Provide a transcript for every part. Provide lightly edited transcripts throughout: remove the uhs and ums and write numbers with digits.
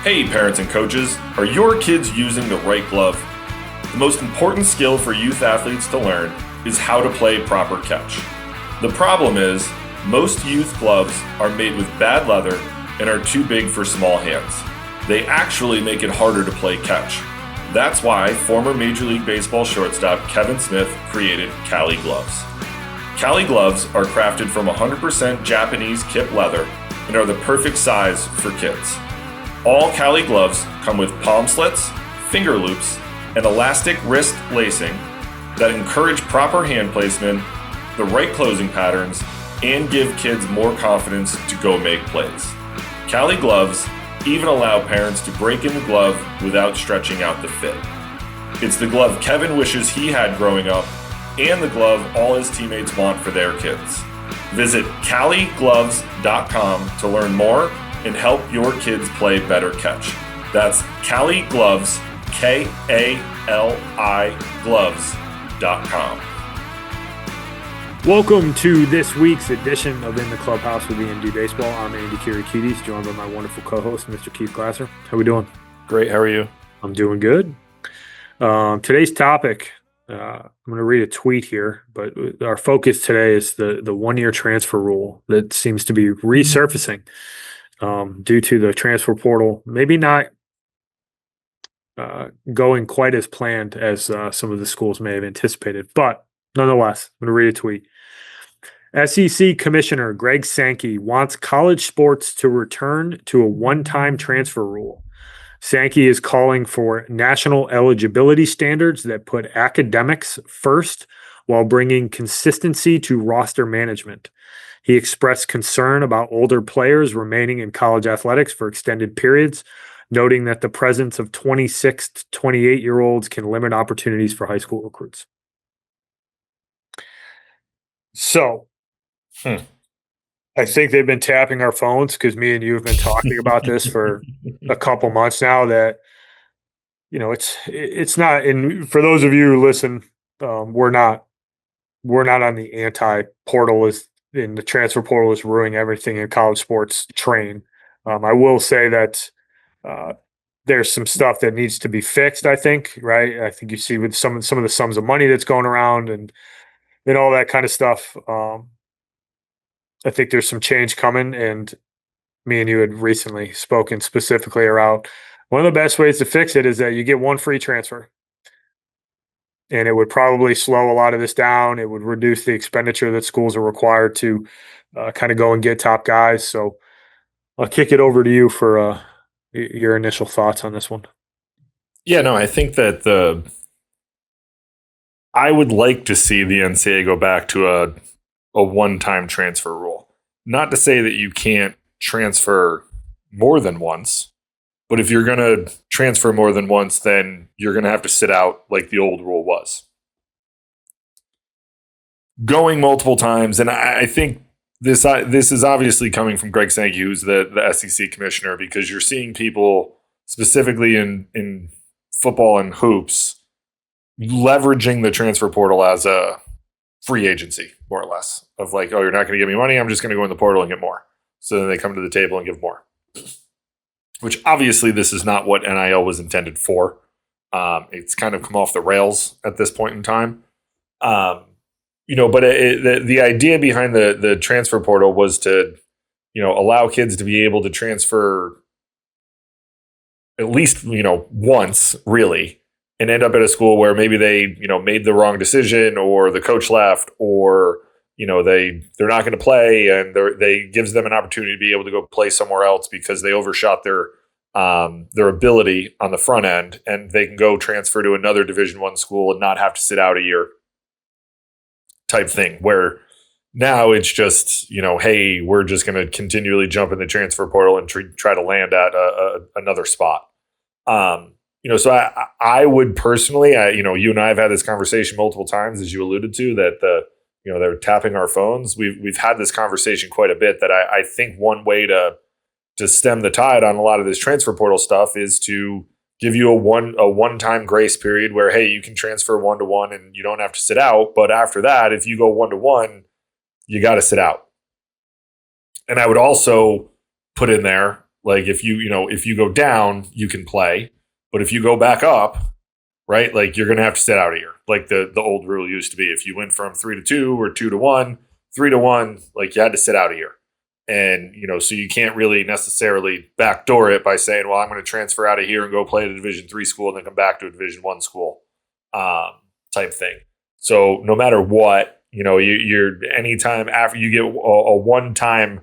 Hey parents and coaches, are your kids using the right glove? The most important skill for youth athletes to learn is how to play proper catch. The problem is, most youth gloves are made with bad leather and are too big for small hands. They actually make it harder to play catch. That's why former Major League Baseball shortstop Kevin Smith created Cali gloves. Cali gloves are crafted from 100% Japanese kip leather and are the perfect size for kids. All Cali gloves come with palm slits, finger loops, and elastic wrist lacing that encourage proper hand placement, the right closing patterns, and give kids more confidence to go make plays. Cali gloves even allow parents to break in the glove without stretching out the fit. It's the glove Kevin wishes he had growing up, and the glove all his teammates want for their kids. Visit caligloves.com to learn more and help your kids play better catch. That's Cali Gloves, K-A-L-I gloves.com. Welcome to this week's edition of In the Clubhouse with EMD Baseball. I'm Andy Kirikides, joined by my wonderful co-host, Mr. Keith Glasser. How we doing? Great. How are you? I'm doing good. Today's topic, I'm going to read a tweet here, but our focus today is the one-year transfer rule that seems to be resurfacing due to the transfer portal maybe not going quite as planned as some of the schools may have anticipated. But nonetheless, I'm going to read a tweet. SEC Commissioner Greg Sankey wants college sports to return to a one-time transfer rule. Sankey is calling for national eligibility standards that put academics first while bringing consistency to roster management. He expressed concern about older players remaining in college athletics for extended periods, noting that the presence of 26 to 28-year-olds can limit opportunities for high school recruits. So, I think they've been tapping our phones because me and you have been talking about this for a couple months now that, you know, it's not, and for those of you who listen, we're not on the anti-portal in the transfer portal is ruining everything in college sports train. I will say that there's some stuff that needs to be fixed, I think, right? I think you see with some of the sums of money that's going around and all that kind of stuff. I think there's some change coming, and me and you had recently spoken specifically around one of the best ways to fix it is that you get one free transfer. And it would probably slow a lot of this down. It would reduce the expenditure that schools are required to kind of go and get top guys. So I'll kick it over to you for your initial thoughts on this one. Yeah, no, I think that I would like to see the NCAA go back to a one-time transfer rule. Not to say that you can't transfer more than once, but if you're going to transfer more than once, then you're going to have to sit out like the old rule was. Going multiple times, and I think this is obviously coming from Greg Sankey, who's the SEC commissioner, because you're seeing people specifically in football and hoops leveraging the transfer portal as a free agency, more or less, of like, oh, you're not going to give me money, I'm just going to go in the portal and get more. So then they come to the table and give more. Which obviously this is not what NIL was intended for. It's kind of come off the rails at this point in time. But the idea behind the transfer portal was to, allow kids to be able to transfer at least, once really, and end up at a school where maybe they, made the wrong decision, or the coach left, or they're not going to play, and they gives them an opportunity to be able to go play somewhere else because they overshot their ability on the front end, and they can go transfer to another Division I school and not have to sit out a year type thing, where now it's just, hey, we're just going to continually jump in the transfer portal and try to land at another spot. So I would personally, you and I have had this conversation multiple times, as you alluded to, that they're tapping our phones. We've had this conversation quite a bit, that I think one way to stem the tide on a lot of this transfer portal stuff is to give you a one-time grace period where, hey, you can transfer 1-to-1 and you don't have to sit out. But after that, if you go 1-to-1, you got to sit out. And I would also put in there, Like if if you go down, you can play, but if you go back up, right, like you're going to have to sit out a year. Like the old rule used to be, if you went from 3-2 or 2-1, 3-1, like you had to sit out a year. And so you can't really necessarily backdoor it by saying, well, I'm going to transfer out of here and go play at a Division III school and then come back to a Division I school, type thing. So no matter what, you're anytime after you get a one-time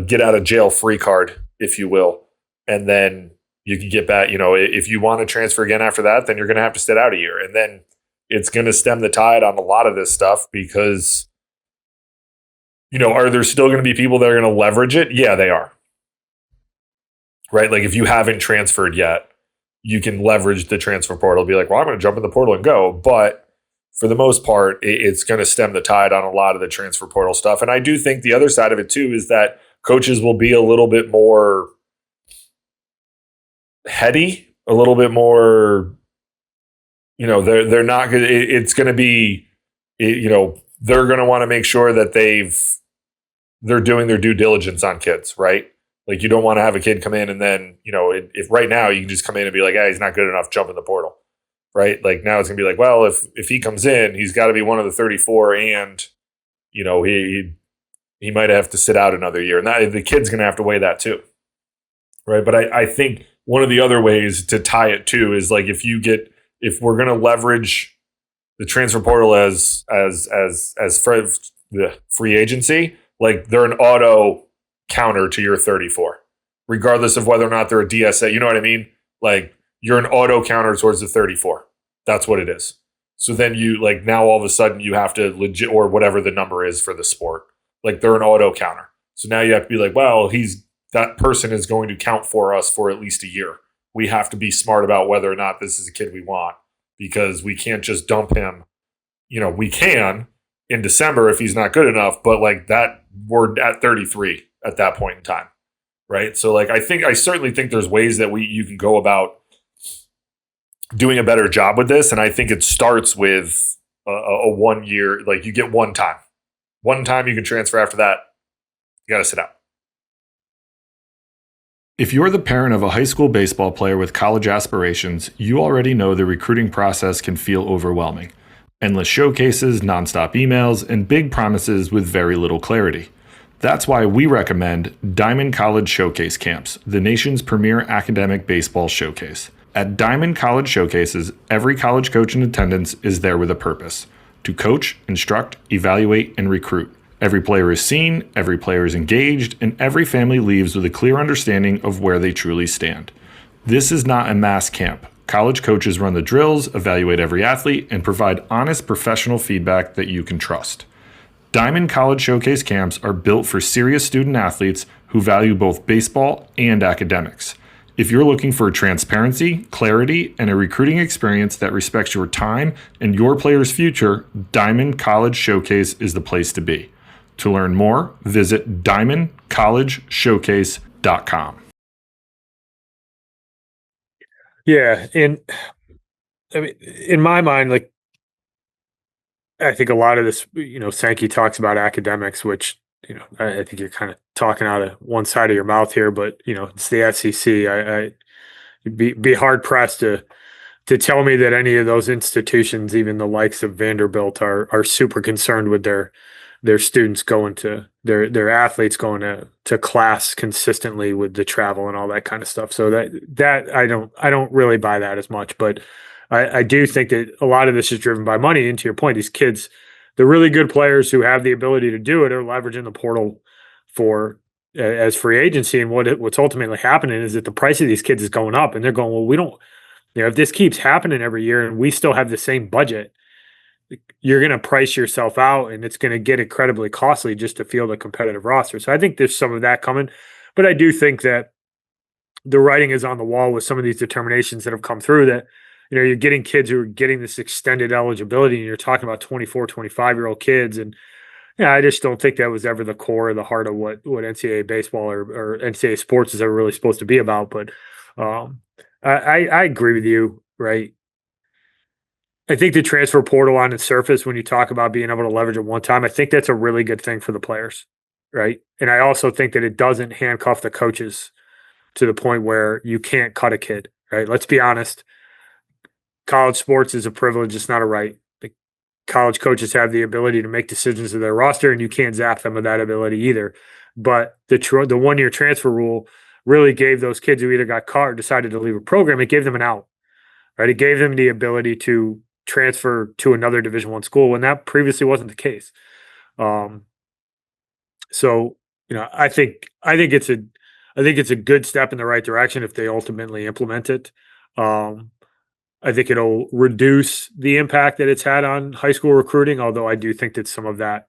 get out of jail free card, if you will, and then you can get back. If you want to transfer again after that, then you're going to have to sit out a year, and then it's going to stem the tide on a lot of this stuff because. Are there still going to be people that are going to leverage it? Yeah, they are. Right? Like if you haven't transferred yet, you can leverage the transfer portal. Be like, well, I'm going to jump in the portal and go. But for the most part, it's going to stem the tide on a lot of the transfer portal stuff. And I do think the other side of it too is that coaches will be a little bit more heady, a little bit more, they're not going to, it's going to be, they're going to want to make sure that they're doing their due diligence on kids, right? Like you don't want to have a kid come in and then, if right now you can just come in and be like, hey, he's not good enough, jump in the portal, right? Like now it's gonna be like, well, if he comes in, he's got to be one of the 34 and, he might have to sit out another year. And the kid's going to have to weigh that too, right? But I think one of the other ways to tie it too is like if we're going to leverage the transfer portal as free agency, like they're an auto counter to your 34, regardless of whether or not they're a DSA. You know what I mean? Like you're an auto counter towards the 34. That's what it is. So then you like now all of a sudden you have to legit or whatever the number is for the sport. Like they're an auto counter. So now you have to be like, well, that person is going to count for us for at least a year. We have to be smart about whether or not this is a kid we want because we can't just dump him. We can in December if he's not good enough, but like that we're at 33 at that point in time, right? So like I certainly think there's ways that you can go about doing a better job with this, and I think it starts with a 1 year. Like you get one time you can transfer. After that, you got to sit out. If you're the parent of a high school baseball player with college aspirations, you already know the recruiting process can feel overwhelming. Endless showcases, nonstop emails, and big promises with very little clarity. That's why we recommend Diamond College Showcase Camps, the nation's premier academic baseball showcase. At Diamond College Showcases, every college coach in attendance is there with a purpose: to coach, instruct, evaluate, and recruit. Every player is seen, every player is engaged, and every family leaves with a clear understanding of where they truly stand. This is not a mass camp. College coaches run the drills, evaluate every athlete, and provide honest professional feedback that you can trust. Diamond College Showcase camps are built for serious student athletes who value both baseball and academics. If you're looking for transparency, clarity, and a recruiting experience that respects your time and your player's future, Diamond College Showcase is the place to be. To learn more, visit diamondcollegeshowcase.com. Yeah, and I mean, in my mind, like I think a lot of this, Sankey talks about academics, which I think you're kind of talking out of one side of your mouth here, but it's the SEC. I'd be hard pressed to tell me that any of those institutions, even the likes of Vanderbilt, are super concerned with their students going to their athletes going to class consistently with the travel and all that kind of stuff. So that I don't really buy that as much, but I do think that a lot of this is driven by money. And to your point, these kids, the really good players who have the ability to do it are leveraging the portal for as free agency. And what's ultimately happening is that the price of these kids is going up, and they're going, well, we don't, if this keeps happening every year and we still have the same budget, you're going to price yourself out, and it's going to get incredibly costly just to field a competitive roster. So I think there's some of that coming, but I do think that the writing is on the wall with some of these determinations that have come through that, you're getting kids who are getting this extended eligibility, and you're talking about 24, 25-year-old kids. And I just don't think that was ever the core or the heart of what NCAA baseball or NCAA sports is ever really supposed to be about. But I agree with you, right? I think the transfer portal on its surface, when you talk about being able to leverage it one time, I think that's a really good thing for the players, right? And I also think that it doesn't handcuff the coaches to the point where you can't cut a kid, right? Let's be honest. College sports is a privilege. It's not a right. The college coaches have the ability to make decisions of their roster, and you can't zap them of that ability either. But the 1 year transfer rule really gave those kids who either got caught or decided to leave a program, it gave them an out, right? It gave them the ability to transfer to another Division I school when that previously wasn't the case. So I think it's a good step in the right direction if they ultimately implement it. I think it'll reduce the impact that it's had on high school recruiting, although I do think that some of that,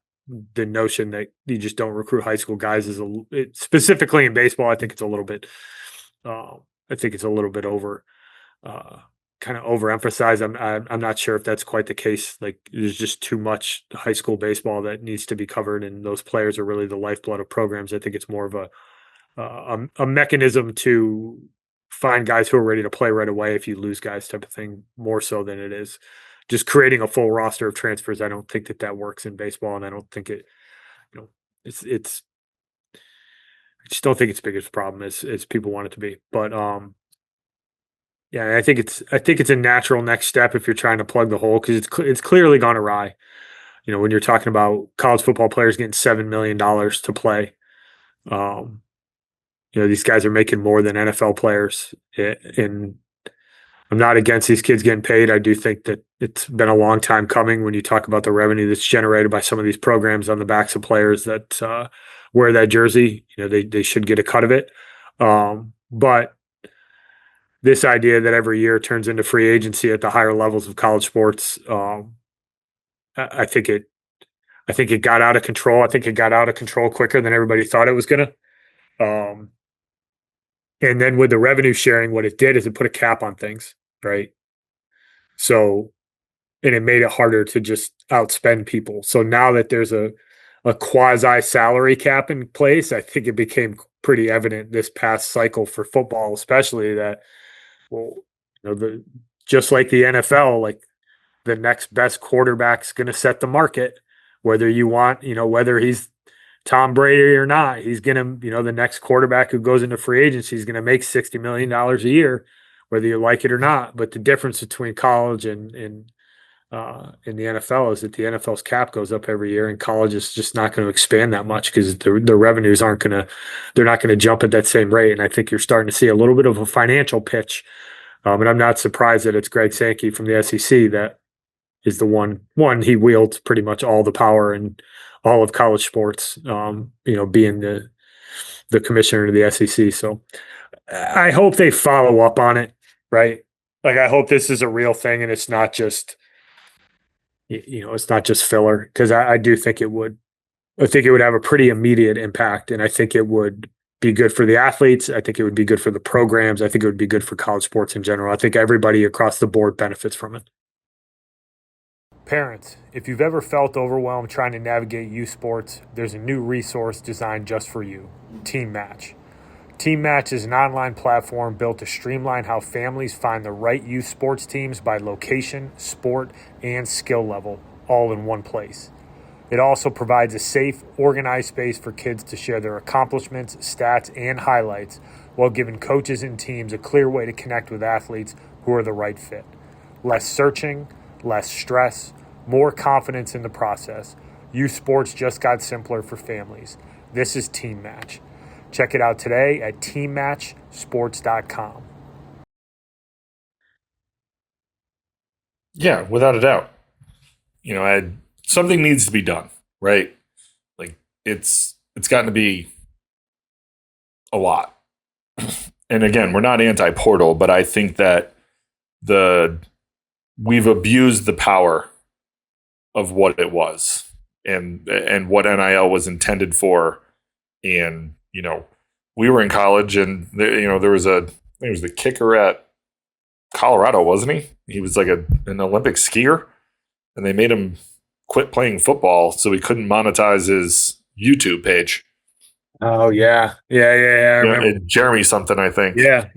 the notion that you just don't recruit high school guys specifically in baseball, I think it's a little bit, over, kind of overemphasized. I'm not sure if that's quite the case. Like there's just too much high school baseball that needs to be covered, and those players are really the lifeblood of programs. I think it's more of a mechanism to find guys who are ready to play right away if you lose guys type of thing, more so than it is just creating a full roster of transfers. I don't think that works in baseball, and I don't think you know, it's I just don't think it's as big a problem as people want it to be. But yeah, I think it's a natural next step if you're trying to plug the hole, because it's clearly gone awry. When you're talking about college football players getting $7 million to play, um, these guys are making more than NFL players, and I'm not against these kids getting paid. I do think that it's been a long time coming when you talk about the revenue that's generated by some of these programs on the backs of players that wear that jersey. They should get a cut of it. But this idea that every year turns into free agency at the higher levels of college sports, I think it got out of control. I think it got out of control quicker than everybody thought it was going to. And then with the revenue sharing, what it did is it put a cap on things, right? So, and it made it harder to just outspend people. So now that there's a quasi salary cap in place, I think it became pretty evident this past cycle for football, especially that, well, just like the NFL, like the next best quarterback's going to set the market, whether whether he's Tom Brady or not, he's going to, the next quarterback who goes into free agency is going to make $60 million a year, whether you like it or not. But the difference between college and the NFL is that the NFL's cap goes up every year, and college is just not going to expand that much because the revenues they're not going to jump at that same rate. And I think you're starting to see a little bit of a financial pitch. And I'm not surprised that it's Greg Sankey from the SEC that is the one he wields pretty much all the power in all of college sports, being the commissioner of the SEC. So I hope they follow up on it, right? Like I hope this is a real thing and it's not just, it's not just filler, because I do think it would. I think it would have a pretty immediate impact, and I think it would be good for the athletes. I think it would be good for the programs. I think it would be good for college sports in general. I think everybody across the board benefits from it. Parents, if you've ever felt overwhelmed trying to navigate youth sports, there's a new resource designed just for you, Team Match. Team Match is an online platform built to streamline how families find the right youth sports teams by location, sport, and skill level, all in one place. It also provides a safe, organized space for kids to share their accomplishments, stats, and highlights, while giving coaches and teams a clear way to connect with athletes who are the right fit. Less searching, less stress, more confidence in the process. Youth sports just got simpler for families. This is Team Match. Check it out today at teammatchsports.com. Yeah, without a doubt. Something needs to be done, right? Like it's gotten to be a lot. And again, we're not anti-portal, but I think that we've abused the power of what it was and what NIL was intended for. And, we were in college and there was the kicker at Colorado, wasn't he? He was like an Olympic skier, and they made him quit playing football so he couldn't monetize his YouTube page. Oh yeah. I remember. Jeremy something, I think. Yeah.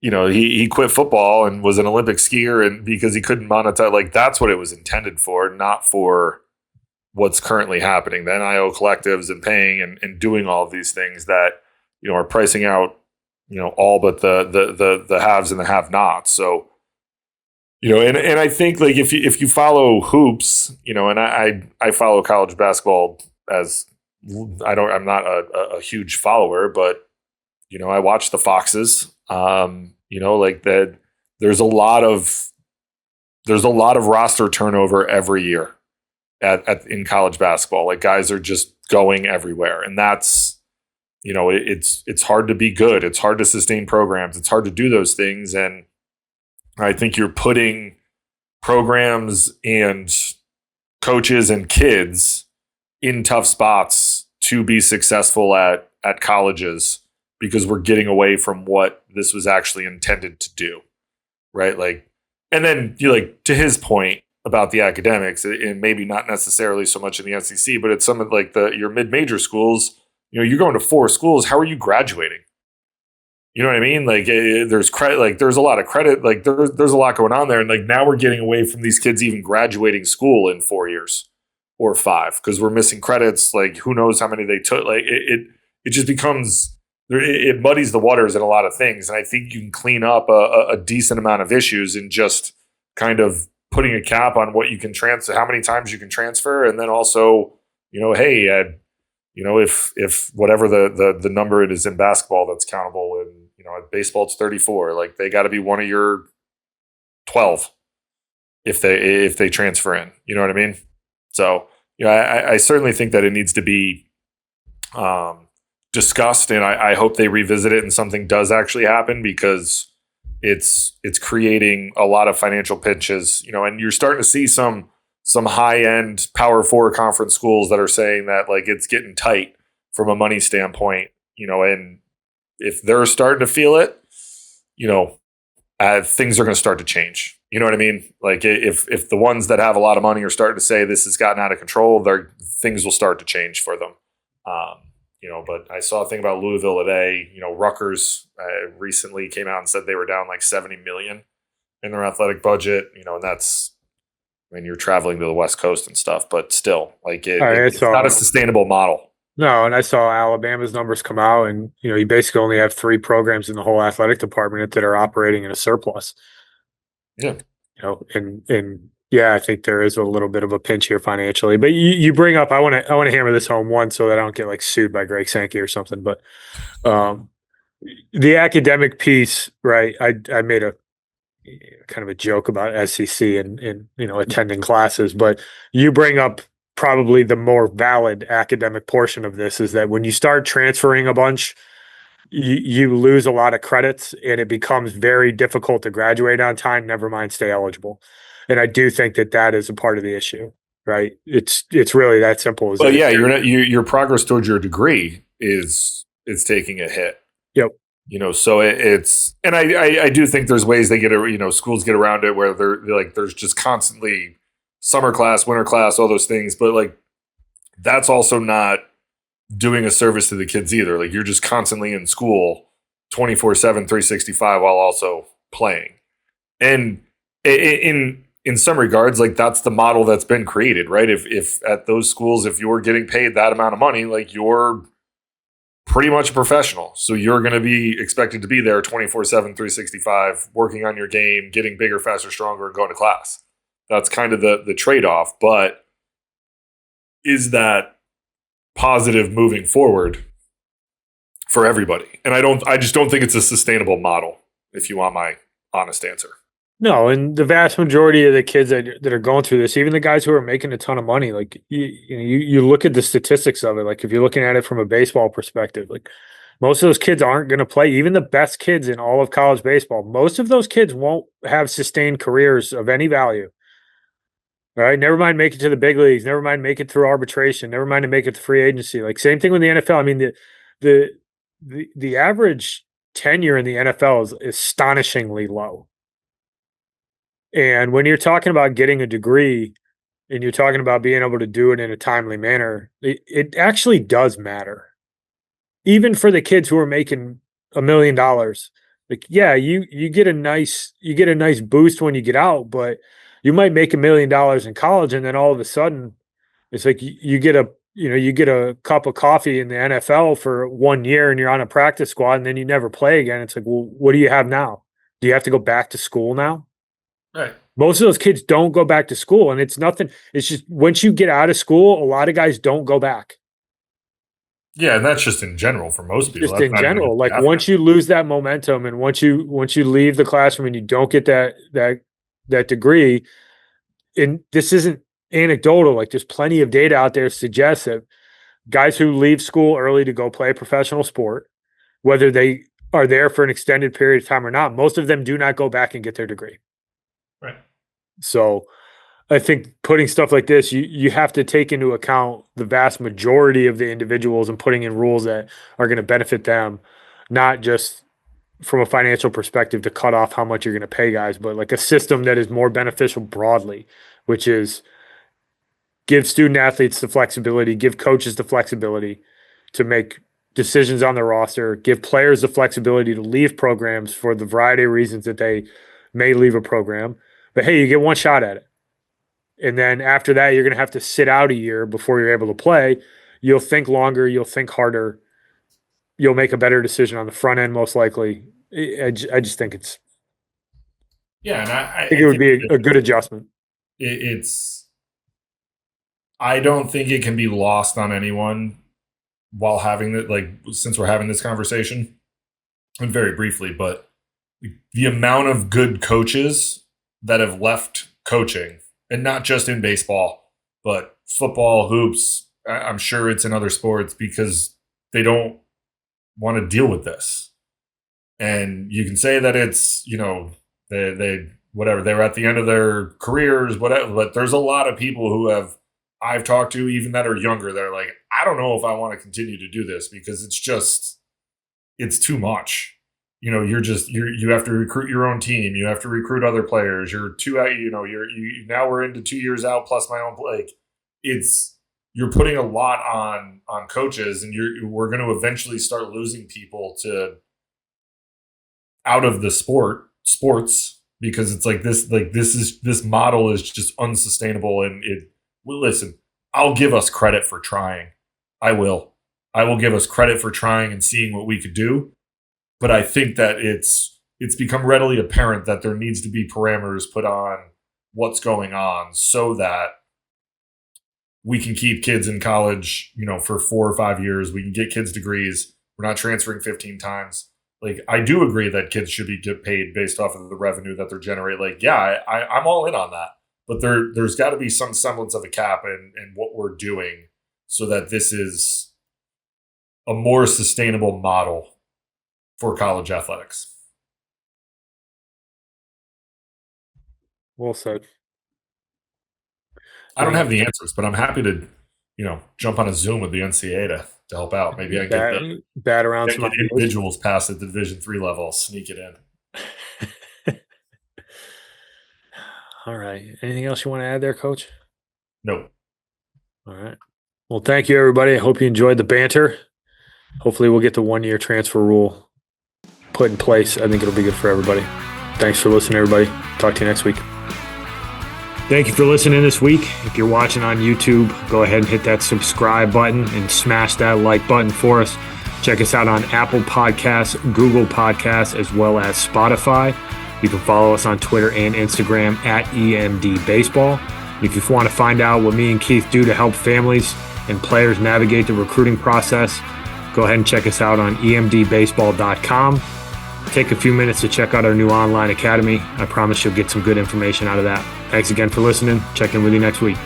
He quit football and was an Olympic skier, and because he couldn't monetize, like that's what it was intended for, not for what's currently happening. The NIL collectives and paying and doing all of these things that are pricing out, all but the haves and the have-nots. So, and I think like if you follow hoops, and I follow college basketball as I'm not a huge follower, but I watch the Foxes. Like that. There's a lot of roster turnover every year in college basketball. Like guys are just going everywhere, and that's it's hard to be good. It's hard to sustain programs. It's hard to do those things, and I think you're putting programs and coaches and kids in tough spots to be successful at colleges because we're getting away from what this was actually intended to do, right? Like, and then to his point about the academics, and maybe not necessarily so much in the SEC, but it's some of like your mid-major schools. You're going to 4 schools. How are you graduating? You know what I mean? Like there's credit, like there's a lot of credit, like there's a lot going on there. And like now we're getting away from these kids even graduating school in 4 years or 5 because we're missing credits. Like who knows how many they took. Like it just becomes, it muddies the waters in a lot of things. And I think you can clean up a decent amount of issues in just kind of putting a cap on what you can transfer, how many times you can transfer. And then also, hey, if whatever the number it is in basketball that's countable, and at baseball it's 34. Like they got to be one of your 12 if they transfer in. You know what I mean? So I certainly think that it needs to be discussed, and I hope they revisit it and something does actually happen because it's creating a lot of financial pinches. And you're starting to see some high-end Power 4 conference schools that are saying that like it's getting tight from a money standpoint, and if they're starting to feel it, things are going to start to change. You know what I mean? Like if the ones that have a lot of money are starting to say this has gotten out of control, things will start to change for them. But I saw a thing about Louisville today. Rutgers recently came out and said they were down like $70 million in their athletic budget. And that's, you're traveling to the West Coast and stuff, but still, like it's not a sustainable model. No, and I saw Alabama's numbers come out, and you basically only have 3 programs in the whole athletic department that are operating in a surplus. Yeah, and yeah, I think there is a little bit of a pinch here financially. But you bring up, I want to hammer this home one so that I don't get like sued by Greg Sankey or something. But the academic piece, right? I made a kind of a joke about SEC and attending classes, but you bring up probably the more valid academic portion of this is that when you start transferring a bunch, you lose a lot of credits and it becomes very difficult to graduate on time, never mind stay eligible. And I do think that is a part of the issue, right? It's really that simple. Well, yeah, your progress towards your degree is taking a hit. Yep. So it's, and I do think there's ways they schools get around it where they're like, there's just constantly summer class, winter class, all those things. But like, that's also not doing a service to the kids either. Like you're just constantly in school 24/7, 365 while also playing. And in some regards, like that's the model that's been created, right? If at those schools, if you're getting paid that amount of money, like you're pretty much a professional. So you're going to be expected to be there 24/7, 365, working on your game, getting bigger, faster, stronger, and going to class. That's kind of the trade-off. But is that positive moving forward for everybody? And I just don't think it's a sustainable model, if you want my honest answer. No, and the vast majority of the kids that are going through this, even the guys who are making a ton of money, like you look at the statistics of it. Like if you're looking at it from a baseball perspective, like most of those kids aren't going to play. Even the best kids in all of college baseball, most of those kids won't have sustained careers of any value. All right, never mind make it to the big leagues. Never mind make it through arbitration. Never mind to make it to free agency. Like same thing with the NFL. I mean, the average tenure in the NFL is astonishingly low. And when you're talking about getting a degree and you're talking about being able to do it in a timely manner, it actually does matter. Even for the kids who are making $1 million, like, yeah, you get a nice boost when you get out, but you might make $1 million in college, and then all of a sudden it's like you get you get a cup of coffee in the NFL for 1 year and you're on a practice squad and then you never play again. It's like, well, what do you have now? Do you have to go back to school now? Right. Most of those kids don't go back to school, and it's nothing. It's just once you get out of school, a lot of guys don't go back. Yeah, and that's just in general for most people. Just That's in not even general, like athlete. once you lose that momentum, and once you leave the classroom and you don't get that degree, and this isn't anecdotal. Like there's plenty of data out there suggests that guys who leave school early to go play a professional sport, whether they are there for an extended period of time or not, most of them do not go back and get their degree. Right. So I think putting stuff like this, you have to take into account the vast majority of the individuals and putting in rules that are going to benefit them, not just from a financial perspective to cut off how much you're going to pay guys, but like a system that is more beneficial broadly, which is give student athletes the flexibility, give coaches the flexibility to make decisions on the roster, give players the flexibility to leave programs for the variety of reasons that they may leave a program. But hey, you get one shot at it. And then after that, you're going to have to sit out a year before you're able to play. You'll think longer. You'll think harder. You'll make a better decision on the front end, most likely. I just think it's. Yeah, and I think it would be a good adjustment. I don't think it can be lost on anyone while having it. Like since we're having this conversation, and very briefly, but the amount of good coaches that have left coaching. And not just in baseball, but football, hoops. I'm sure it's in other sports because they don't want to deal with this. And you can say that it's, they whatever, they're at the end of their careers, whatever. But there's a lot of people who I've talked to, even that are younger, that are like, I don't know if I want to continue to do this because it's too much. You have to recruit your own team. You have to recruit other players. Now we're into 2 years out plus my own like you're putting a lot on coaches, and we're going to eventually start losing people out of the sports because it's like this model is just unsustainable. And listen, I'll give us credit for trying. I will give us credit for trying and seeing what we could do. But I think that it's become readily apparent that there needs to be parameters put on what's going on so that we can keep kids in college, for 4 or 5 years. We can get kids degrees. We're not transferring 15 times. Like, I do agree that kids should get paid based off of the revenue that they're generating. Like, yeah, I'm all in on that. But there's got to be some semblance of a cap in what we're doing so that this is a more sustainable model for college athletics. Well said. I don't have the answers, but I'm happy to, jump on a Zoom with the NCAA to help out. Maybe I can bat around some individuals past at the Division III level. I'll sneak it in. All right. Anything else you want to add there, Coach? Nope. All right. Well, thank you, everybody. I hope you enjoyed the banter. Hopefully we'll get the 1-year transfer rule put in place. I think it'll be good for everybody. Thanks for listening, everybody. Talk to you next week. Thank you for listening this week. If you're watching on YouTube, go ahead and hit that subscribe button and smash that like button for us. Check us out on Apple Podcasts, Google Podcasts, as well as Spotify. You can follow us on Twitter and Instagram at EMD Baseball. If you want to find out what me and Keith do to help families and players navigate the recruiting process, go ahead and check us out on emdbaseball.com. Take a few minutes to check out our new online academy. I promise you'll get some good information out of that. Thanks again for listening. Check in with you next week.